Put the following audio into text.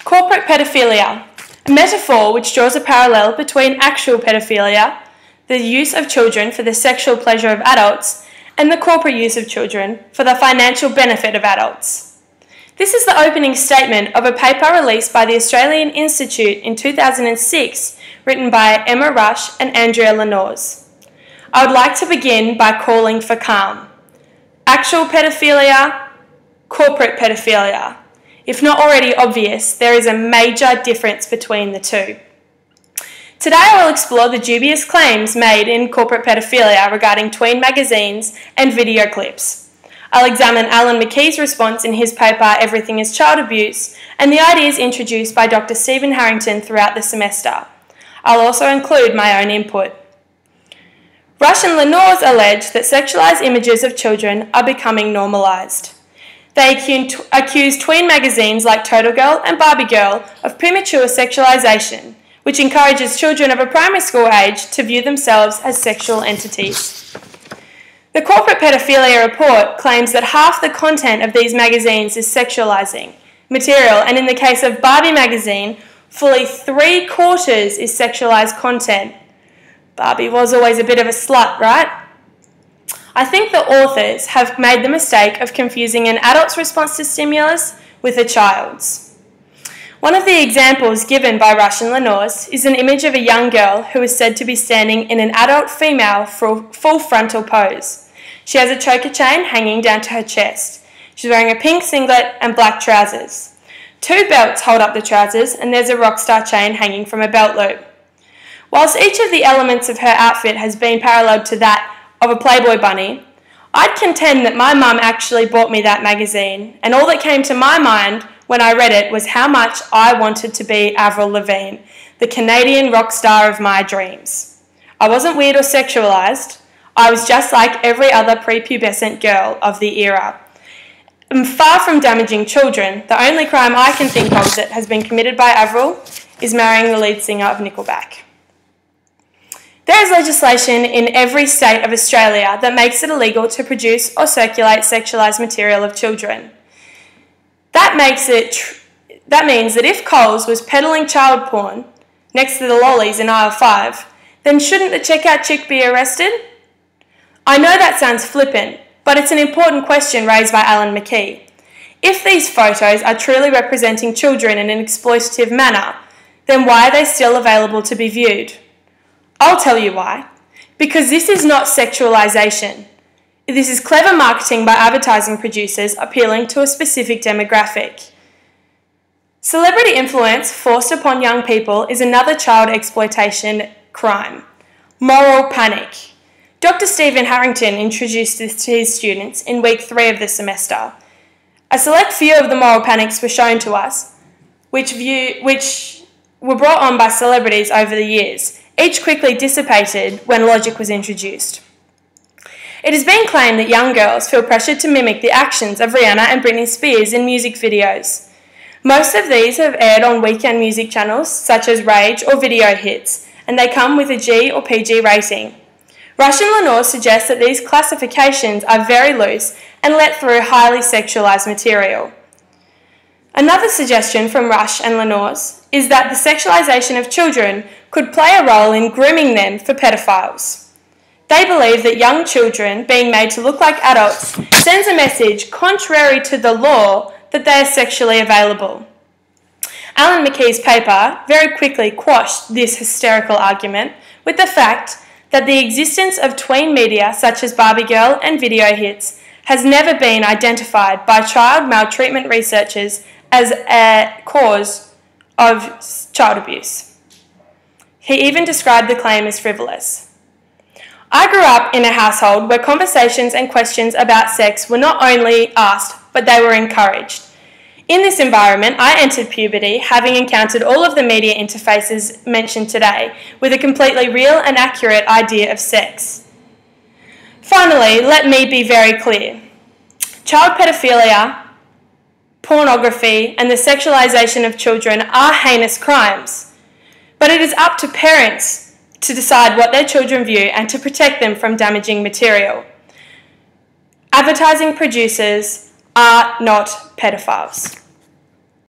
Corporate pedophilia, a metaphor which draws a parallel between actual pedophilia, the use of children for the sexual pleasure of adults, and the corporate use of children for the financial benefit of adults. This is the opening statement of a paper released by the Australian Institute in 2006, written by Emma Rush and Andrea Lenours. I would like to begin by calling for calm. Actual pedophilia, corporate pedophilia. If not already obvious, there is a major difference between the two. Today I will explore the dubious claims made in corporate pedophilia regarding tween magazines and video clips. I'll examine Alan McKee's response in his paper Everything is Child Abuse and the ideas introduced by Dr. Stephen Harrington throughout the semester. I'll also include my own input. Rush and Lenours allege that sexualised images of children are becoming normalised. They accuse tween magazines like Total Girl and Barbie Girl of premature sexualisation, which encourages children of a primary school age to view themselves as sexual entities. The Corporate Pedophilia Report claims that half the content of these magazines is sexualising material, and in the case of Barbie magazine, fully 3/4 is sexualised content. Barbie was always a bit of a slut, right? I think the authors have made the mistake of confusing an adult's response to stimulus with a child's. One of the examples given by Rush and Lenours is an image of a young girl who is said to be standing in an adult female full frontal pose. She has a choker chain hanging down to her chest. She's wearing a pink singlet and black trousers. 2 belts hold up the trousers, and there's a rockstar chain hanging from a belt loop. Whilst each of the elements of her outfit has been paralleled to that of a Playboy bunny, I'd contend that my mum actually bought me that magazine, and all that came to my mind when I read it was how much I wanted to be Avril Lavigne, the Canadian rock star of my dreams. I wasn't weird or sexualised. I was just like every other prepubescent girl of the era. And far from damaging children, the only crime I can think of that has been committed by Avril is marrying the lead singer of Nickelback. There is legislation in every state of Australia that makes it illegal to produce or circulate sexualised material of children. That means that if Coles was peddling child porn next to the lollies in aisle 5, then shouldn't the checkout chick be arrested? I know that sounds flippant, but it's an important question raised by Alan McKee. If these photos are truly representing children in an exploitative manner, then why are they still available to be viewed? I'll tell you why. Because this is not sexualisation. This is clever marketing by advertising producers appealing to a specific demographic. Celebrity influence forced upon young people is another child exploitation crime. Moral panic. Dr. Stephen Harrington introduced this to his students in week 3 of the semester. A select few of the moral panics were shown to us, which were brought on by celebrities over the years. Each quickly dissipated when logic was introduced. It has been claimed that young girls feel pressured to mimic the actions of Rihanna and Britney Spears in music videos. Most of these have aired on weekend music channels such as Rage or Video Hits, and they come with a G or PG rating. Rush and Lenours suggest that these classifications are very loose and let through highly sexualised material. Another suggestion from Rush and Lenours is that the sexualisation of children could play a role in grooming them for pedophiles. They believe that young children being made to look like adults sends a message contrary to the law that they are sexually available. Alan McKee's paper very quickly quashed this hysterical argument with the fact that the existence of tween media such as Barbie Girl and Video Hits has never been identified by child maltreatment researchers as a cause of child abuse. He even described the claim as frivolous. I grew up in a household where conversations and questions about sex were not only asked, but they were encouraged. In this environment, I entered puberty, having encountered all of the media interfaces mentioned today, with a completely real and accurate idea of sex. Finally, let me be very clear. Child pedophilia, pornography, and the sexualisation of children are heinous crimes, but it is up to parents to decide what their children view and to protect them from damaging material. Advertising producers are not pedophiles.